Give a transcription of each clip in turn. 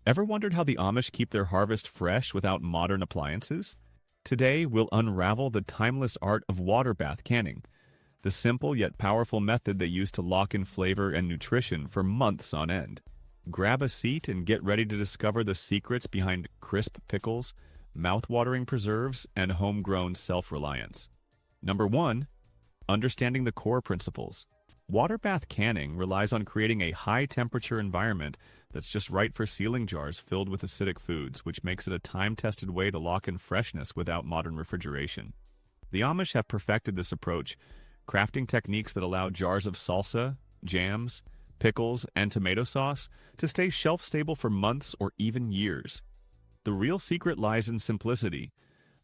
Ever wondered how the Amish keep their harvest fresh without modern appliances? Today, we'll unravel the timeless art of water bath canning, the simple yet powerful method they use to lock in flavor and nutrition for months on end. Grab a seat and get ready to discover the secrets behind crisp pickles, mouth-watering preserves, and homegrown self-reliance. Number 1. Understanding the core principles. Water bath canning relies on creating a high-temperature environment that's just right for sealing jars filled with acidic foods, which makes it a time-tested way to lock in freshness without modern refrigeration. The Amish have perfected this approach, crafting techniques that allow jars of salsa, jams, pickles, and tomato sauce to stay shelf-stable for months or even years. The real secret lies in simplicity.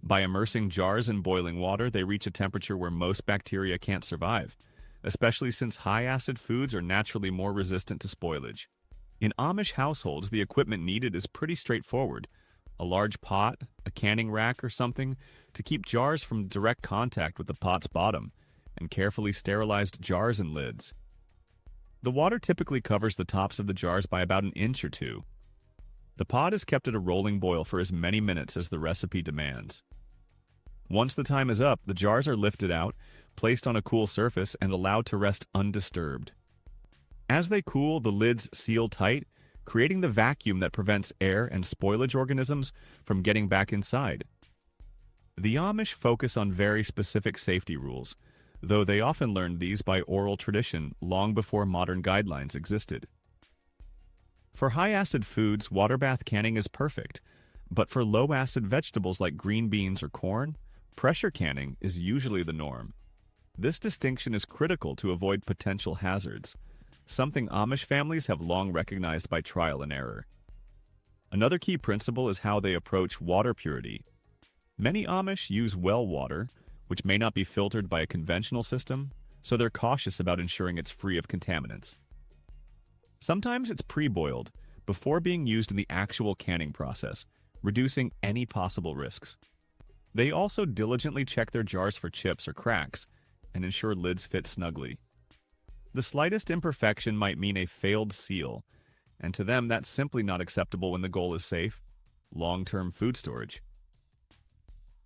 By immersing jars in boiling water, they reach a temperature where most bacteria can't survive, especially since high-acid foods are naturally more resistant to spoilage. In Amish households, the equipment needed is pretty straightforward. A large pot, a canning rack or something, to keep jars from direct contact with the pot's bottom, and carefully sterilized jars and lids. The water typically covers the tops of the jars by about an inch or two. The pot is kept at a rolling boil for as many minutes as the recipe demands. Once the time is up, the jars are lifted out, placed on a cool surface, and allowed to rest undisturbed. As they cool, the lids seal tight, creating the vacuum that prevents air and spoilage organisms from getting back inside. The Amish focus on very specific safety rules, though they often learned these by oral tradition long before modern guidelines existed. For high-acid foods, water bath canning is perfect, but for low-acid vegetables like green beans or corn, pressure canning is usually the norm. This distinction is critical to avoid potential hazards, something Amish families have long recognized by trial and error. Another key principle is how they approach water purity. Many Amish use well water, which may not be filtered by a conventional system, so they're cautious about ensuring it's free of contaminants. Sometimes it's pre-boiled, before being used in the actual canning process, reducing any possible risks. They also diligently check their jars for chips or cracks, and ensure lids fit snugly. The slightest imperfection might mean a failed seal, and to them that's simply not acceptable when the goal is safe, long-term food storage.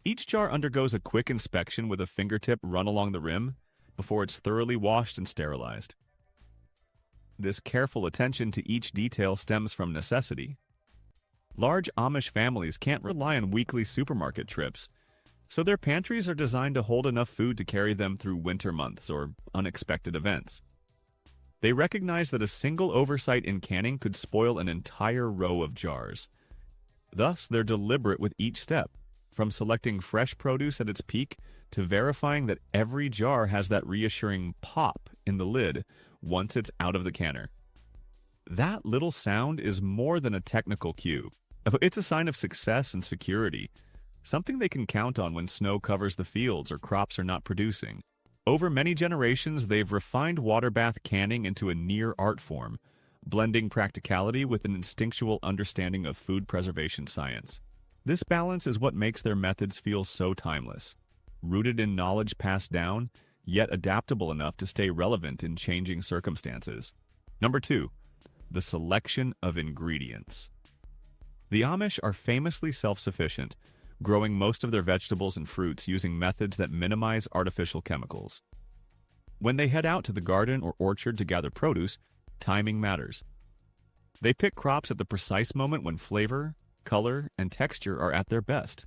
Each jar undergoes a quick inspection with a fingertip run along the rim before it's thoroughly washed and sterilized. This careful attention to each detail stems from necessity. Large Amish families can't rely on weekly supermarket trips, so their pantries are designed to hold enough food to carry them through winter months or unexpected events. They recognize that a single oversight in canning could spoil an entire row of jars. Thus, they're deliberate with each step, from selecting fresh produce at its peak to verifying that every jar has that reassuring pop in the lid once it's out of the canner. That little sound is more than a technical cue. It's a sign of success and security, something they can count on when snow covers the fields or crops are not producing. Over many generations, they've refined water bath canning into a near art form, blending practicality with an instinctual understanding of food preservation science. This balance is what makes their methods feel so timeless, rooted in knowledge passed down, yet adaptable enough to stay relevant in changing circumstances. Number 2. The selection of ingredients. The Amish are famously self-sufficient, growing most of their vegetables and fruits using methods that minimize artificial chemicals. When they head out to the garden or orchard to gather produce, timing matters. They pick crops at the precise moment when flavor, color, and texture are at their best.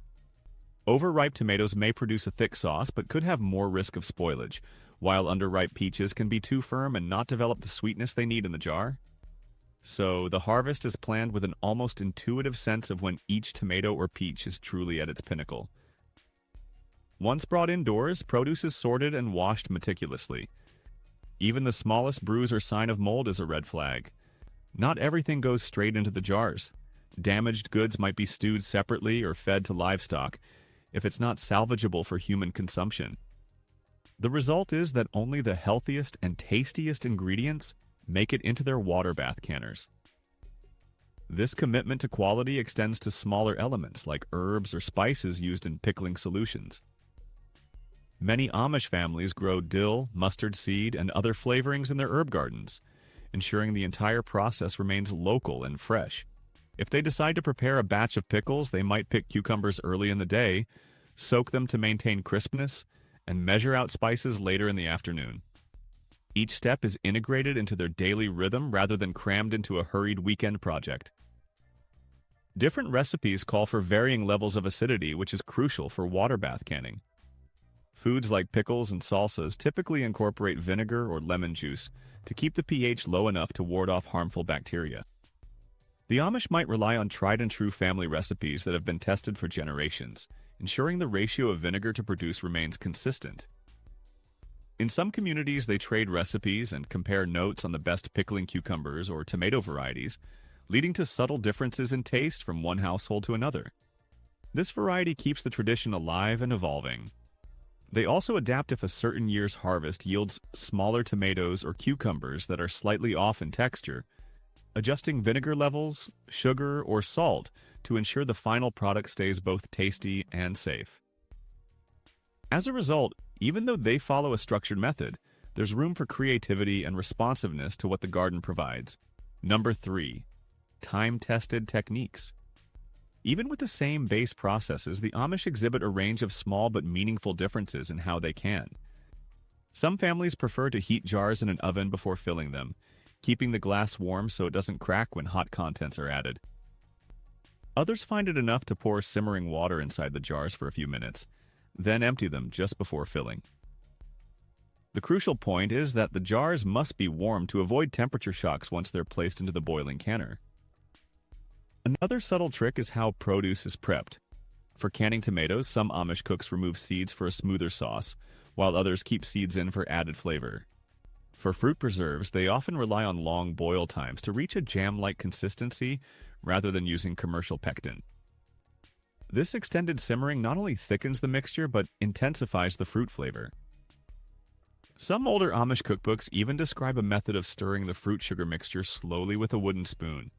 Overripe tomatoes may produce a thick sauce but could have more risk of spoilage, while underripe peaches can be too firm and not develop the sweetness they need in the jar. So, the harvest is planned with an almost intuitive sense of when each tomato or peach is truly at its pinnacle. Once brought indoors, produce is sorted and washed meticulously. Even the smallest bruise or sign of mold is a red flag. Not everything goes straight into the jars. Damaged goods might be stewed separately or fed to livestock, if it's not salvageable for human consumption. The result is that only the healthiest and tastiest ingredients make it into their water bath canners. This commitment to quality extends to smaller elements like herbs or spices used in pickling solutions. Many Amish families grow dill, mustard seed, and other flavorings in their herb gardens, ensuring the entire process remains local and fresh. If they decide to prepare a batch of pickles, they might pick cucumbers early in the day, soak them to maintain crispness, and measure out spices later in the afternoon. Each step is integrated into their daily rhythm rather than crammed into a hurried weekend project. Different recipes call for varying levels of acidity, which is crucial for water bath canning. Foods like pickles and salsas typically incorporate vinegar or lemon juice to keep the pH low enough to ward off harmful bacteria. The Amish might rely on tried-and-true family recipes that have been tested for generations, ensuring the ratio of vinegar to produce remains consistent. In some communities, they trade recipes and compare notes on the best pickling cucumbers or tomato varieties, leading to subtle differences in taste from one household to another. This variety keeps the tradition alive and evolving. They also adapt if a certain year's harvest yields smaller tomatoes or cucumbers that are slightly off in texture, adjusting vinegar levels, sugar, or salt to ensure the final product stays both tasty and safe. As a result, even though they follow a structured method, there's room for creativity and responsiveness to what the garden provides. Number 3. Time-tested techniques. Even with the same base processes, the Amish exhibit a range of small but meaningful differences in how they can. Some families prefer to heat jars in an oven before filling them, keeping the glass warm so it doesn't crack when hot contents are added. Others find it enough to pour simmering water inside the jars for a few minutes, then empty them just before filling. The crucial point is that the jars must be warm to avoid temperature shocks once they're placed into the boiling canner. Another subtle trick is how produce is prepped. For canning tomatoes, some Amish cooks remove seeds for a smoother sauce, while others keep seeds in for added flavor. For fruit preserves, they often rely on long boil times to reach a jam-like consistency rather than using commercial pectin. This extended simmering not only thickens the mixture but intensifies the fruit flavor. Some older Amish cookbooks even describe a method of stirring the fruit sugar mixture slowly with a wooden spoon,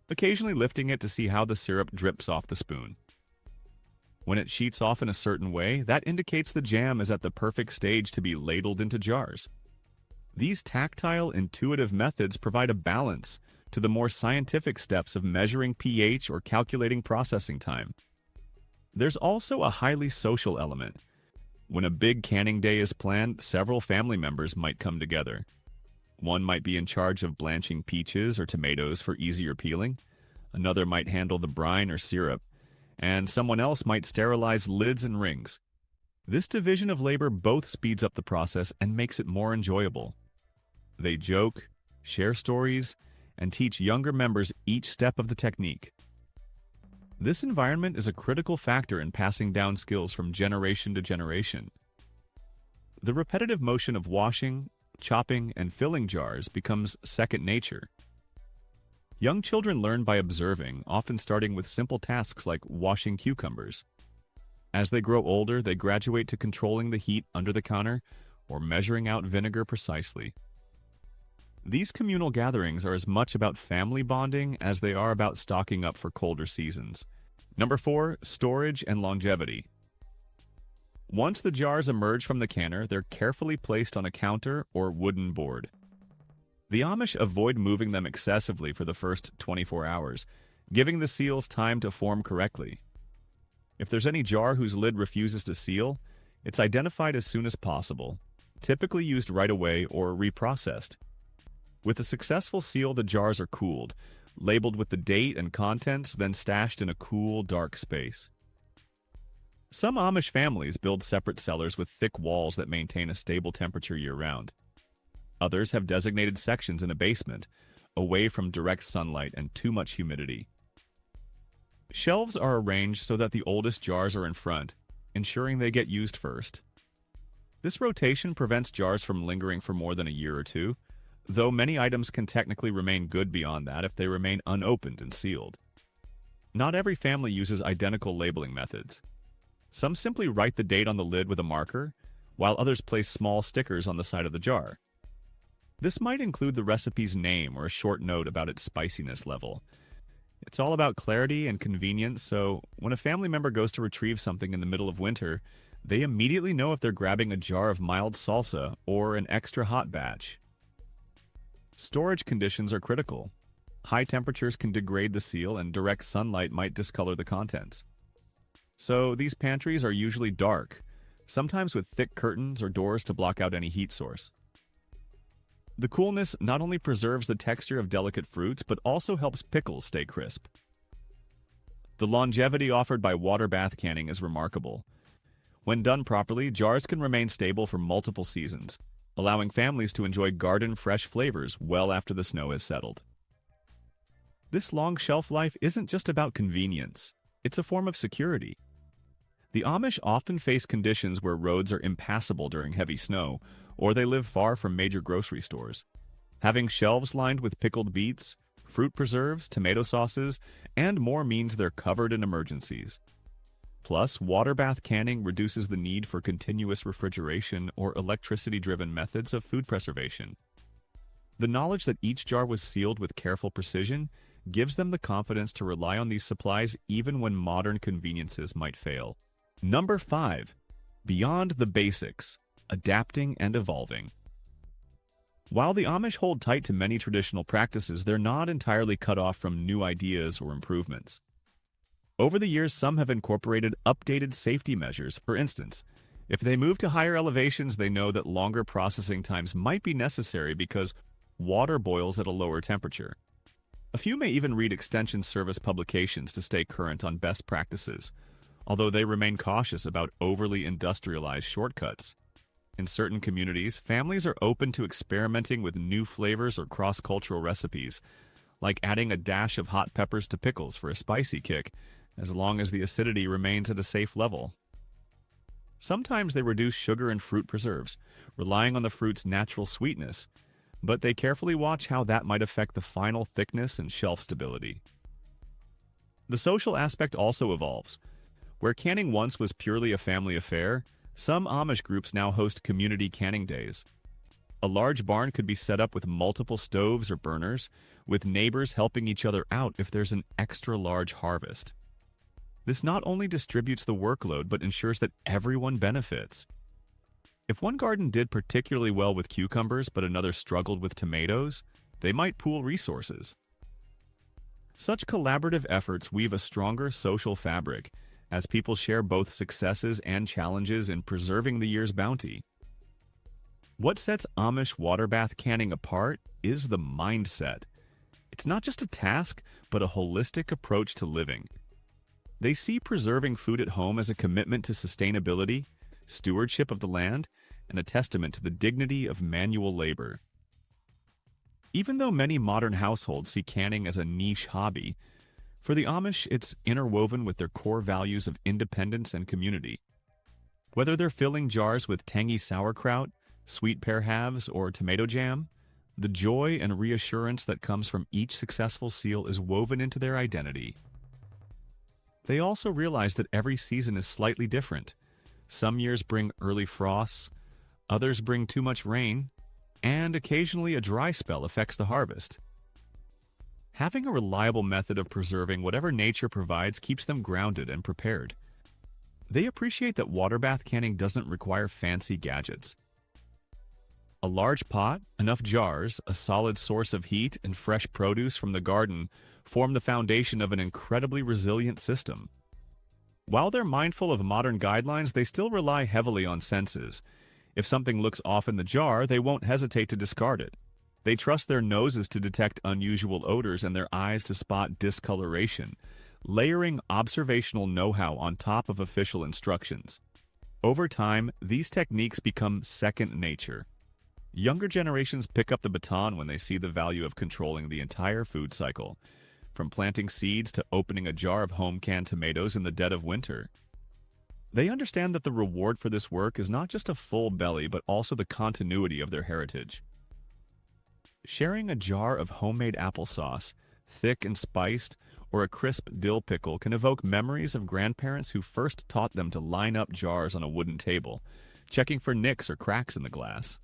occasionally lifting it to see how the syrup drips off the spoon. When it sheets off in a certain way, that indicates the jam is at the perfect stage to be ladled into jars. These tactile, intuitive methods provide a balance to the more scientific steps of measuring pH or calculating processing time. There's also a highly social element. When a big canning day is planned, several family members might come together. One might be in charge of blanching peaches or tomatoes for easier peeling, another might handle the brine or syrup, and someone else might sterilize lids and rings. This division of labor both speeds up the process and makes it more enjoyable. They joke, share stories, and teach younger members each step of the technique. This environment is a critical factor in passing down skills from generation to generation. The repetitive motion of washing, chopping, and filling jars becomes second nature. Young children learn by observing, often starting with simple tasks like washing cucumbers. As they grow older, they graduate to controlling the heat under the counter or measuring out vinegar precisely. These communal gatherings are as much about family bonding as they are about stocking up for colder seasons. Number 4, storage and longevity. Once the jars emerge from the canner, they're carefully placed on a counter or wooden board. The Amish avoid moving them excessively for the first 24 hours, giving the seals time to form correctly. If there's any jar whose lid refuses to seal, it's identified as soon as possible, typically used right away or reprocessed. With a successful seal, the jars are cooled, labeled with the date and contents, then stashed in a cool, dark space. Some Amish families build separate cellars with thick walls that maintain a stable temperature year-round. Others have designated sections in a basement, away from direct sunlight and too much humidity. Shelves are arranged so that the oldest jars are in front, ensuring they get used first. This rotation prevents jars from lingering for more than a year or two, though many items can technically remain good beyond that if they remain unopened and sealed. Not every family uses identical labeling methods. Some simply write the date on the lid with a marker, while others place small stickers on the side of the jar. This might include the recipe's name or a short note about its spiciness level. It's all about clarity and convenience, so when a family member goes to retrieve something in the middle of winter, they immediately know if they're grabbing a jar of mild salsa or an extra hot batch. Storage conditions are critical. High temperatures can degrade the seal and direct sunlight might discolor the contents. So these pantries are usually dark, sometimes with thick curtains or doors to block out any heat source. The coolness not only preserves the texture of delicate fruits, but also helps pickles stay crisp. The longevity offered by water bath canning is remarkable. When done properly, jars can remain stable for multiple seasons, allowing families to enjoy garden-fresh flavors well after the snow has settled. This long shelf life isn't just about convenience, it's a form of security. The Amish often face conditions where roads are impassable during heavy snow, or they live far from major grocery stores. Having shelves lined with pickled beets, fruit preserves, tomato sauces, and more means they're covered in emergencies. Plus, water bath canning reduces the need for continuous refrigeration or electricity-driven methods of food preservation. The knowledge that each jar was sealed with careful precision gives them the confidence to rely on these supplies even when modern conveniences might fail. Number 5. Beyond the basics, adapting and evolving. While the Amish hold tight to many traditional practices, they're not entirely cut off from new ideas or improvements. Over the years, some have incorporated updated safety measures. For instance, if they move to higher elevations, they know that longer processing times might be necessary because water boils at a lower temperature. A few may even read Extension Service publications to stay current on best practices, although they remain cautious about overly industrialized shortcuts. In certain communities, families are open to experimenting with new flavors or cross-cultural recipes, like adding a dash of hot peppers to pickles for a spicy kick, as long as the acidity remains at a safe level. Sometimes they reduce sugar in fruit preserves, relying on the fruit's natural sweetness, but they carefully watch how that might affect the final thickness and shelf stability. The social aspect also evolves. Where canning once was purely a family affair, some Amish groups now host community canning days. A large barn could be set up with multiple stoves or burners, with neighbors helping each other out if there's an extra large harvest. This not only distributes the workload, but ensures that everyone benefits. If one garden did particularly well with cucumbers, but another struggled with tomatoes, they might pool resources. Such collaborative efforts weave a stronger social fabric, as people share both successes and challenges in preserving the year's bounty. What sets Amish water bath canning apart is the mindset. It's not just a task, but a holistic approach to living. They see preserving food at home as a commitment to sustainability, stewardship of the land, and a testament to the dignity of manual labor. Even though many modern households see canning as a niche hobby, for the Amish, it's interwoven with their core values of independence and community. Whether they're filling jars with tangy sauerkraut, sweet pear halves, or tomato jam, the joy and reassurance that comes from each successful seal is woven into their identity. They also realize that every season is slightly different. Some years bring early frosts, others bring too much rain, and occasionally a dry spell affects the harvest. Having a reliable method of preserving whatever nature provides keeps them grounded and prepared. They appreciate that water bath canning doesn't require fancy gadgets. A large pot, enough jars, a solid source of heat, and fresh produce from the garden form the foundation of an incredibly resilient system. While they're mindful of modern guidelines, they still rely heavily on senses. If something looks off in the jar, they won't hesitate to discard it. They trust their noses to detect unusual odors and their eyes to spot discoloration, layering observational know-how on top of official instructions. Over time, these techniques become second nature. Younger generations pick up the baton when they see the value of controlling the entire food cycle, from planting seeds to opening a jar of home-canned tomatoes in the dead of winter. They understand that the reward for this work is not just a full belly, but also the continuity of their heritage. Sharing a jar of homemade applesauce, thick and spiced, or a crisp dill pickle can evoke memories of grandparents who first taught them to line up jars on a wooden table, checking for nicks or cracks in the glass.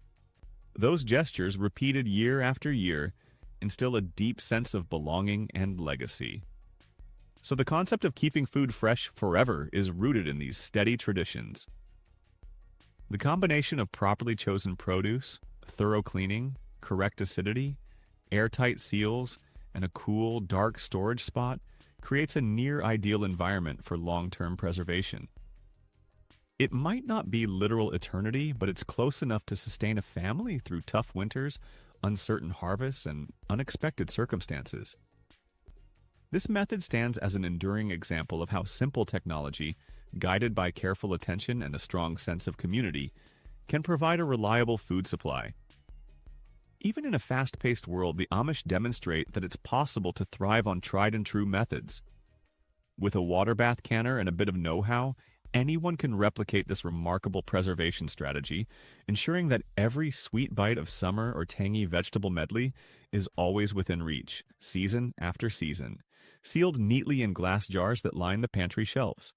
Those gestures, repeated year after year, instill a deep sense of belonging and legacy. So the concept of keeping food fresh forever is rooted in these steady traditions. The combination of properly chosen produce, thorough cleaning, correct acidity, airtight seals, and a cool, dark storage spot creates a near-ideal environment for long-term preservation. It might not be literal eternity, but it's close enough to sustain a family through tough winters, uncertain harvests, and unexpected circumstances. This method stands as an enduring example of how simple technology, guided by careful attention and a strong sense of community, can provide a reliable food supply. Even in a fast-paced world, the Amish demonstrate that it's possible to thrive on tried-and-true methods. With a water bath canner and a bit of know-how, anyone can replicate this remarkable preservation strategy, ensuring that every sweet bite of summer or tangy vegetable medley is always within reach, season after season, sealed neatly in glass jars that line the pantry shelves.